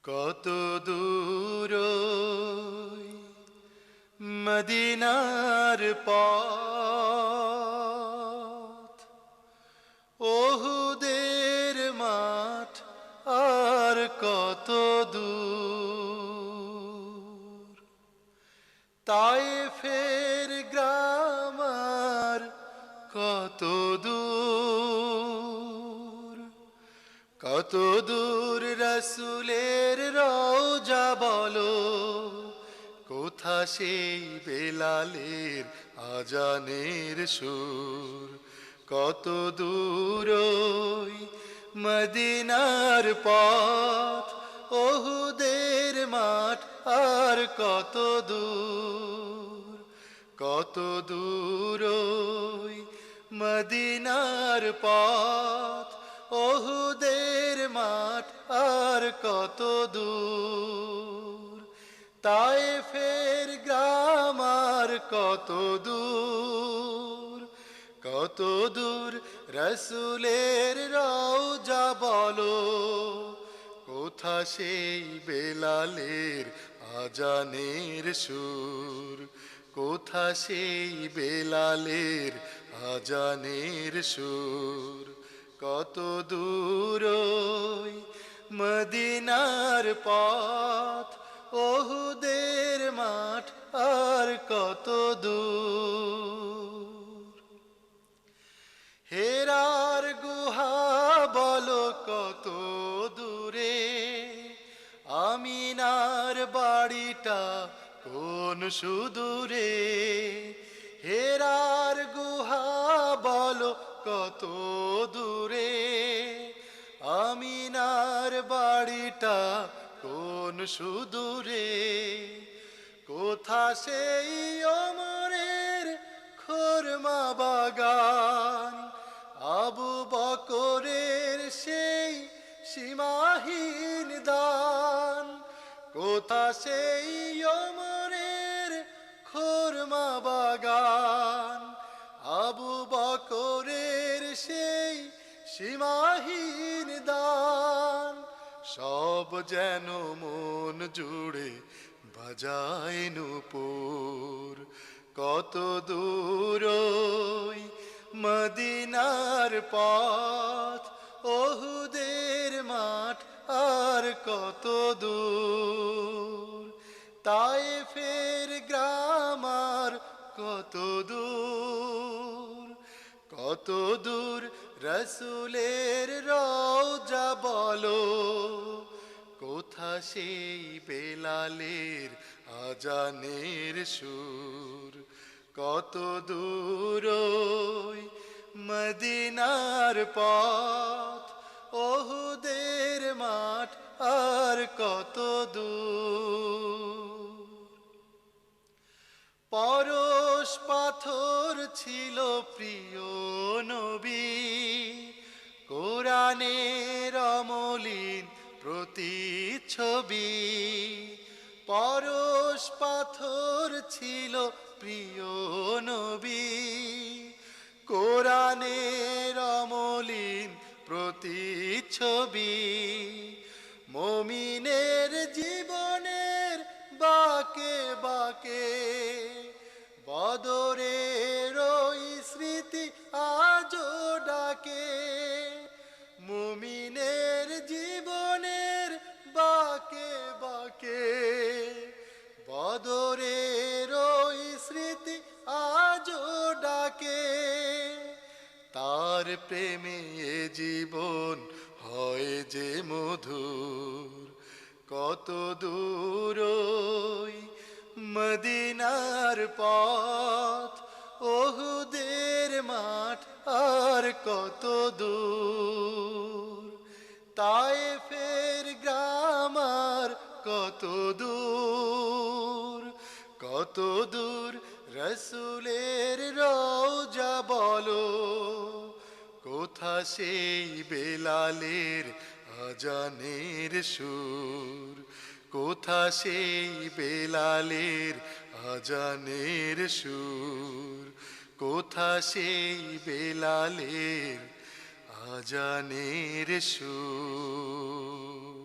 কত দূর মদিনার পথ, ওহুদের মাঠ আর কত দূর, তায়েফের গ্রাম আর কত দূর, কত দূর রসুলের রওজা বলো, কোথা সেই বেলালের আজানের সুর। কত দূর ওই মদিনার পথ, ওহুদের মাঠ আর কত দূর, কত দূর ওই মদিনার পথ, ওহুদের মাঠ আর কত দূর, তায়েফের গ্রাম আর কত দূর, কত দূর রসুলের রওজা বলো, কোথা সেই বেলালের আজানের সুর, কোথা সেই বেলালের আজানের সুর। কত দূর ওই মদিনার পথ, ওহুদের মাঠ আর কত দূর, হেরার গুহা বলো কত দূরে, আমিনার বাড়িটা কোন সুদূরে, হেরার গুহা বলো কত দূরে, আমিনার বাড়িটা কোন সুদূরে, কোথা সেই ওমরের খোরমা বাগান, আবু বকরের সেই সীমাহীন দান, কোথা সেই ওমরের খোরমা বাগান, আবু বকরের সেই সীমাহীন দান, সব যেন মন জুড়ে বাজায় নূপুর। কত দূর ওই মদিনার পথ, ওহুদের মাঠ আর কত দূর, তায়েফের গ্রাম আর কত দূর, কত দূর রসুলের রওজা বলো, কোথা সেই বেলালের আজানের সুর। কত দূর ওই মদিনার পথ, ওহুদের মাঠ আর কত দূর, পরশ পাথর ছিল প্রিয় নবী, কোরআনের অমলিন প্রতিচ্ছবি, পরশ পাথর ছিল প্রিয় নবী, কোরআনের অমলিন প্রতিচ্ছবি, মুমিনের জীবনের বাকে বাকে, বদরের ওই স্মৃতি আজো ডাকে, মুমিনের জীবনের বাকে বাকে, বদরের ওই স্মৃতি আজো ডাকে, তার প্রেমে জীবন হয় যে মধুর। কত দূর ওই মদিনার পথ, ওহুদের মাঠ আর কত দূর, তায়েফের গ্রাম আর কত দূর, কত দূর রসুলের রওজা বলো, কোথা সেই বেলালের আজানের সুর, কোথা সেই বেলালের আজানের সুর, কোথা সেই বেলালের আজানের সুর।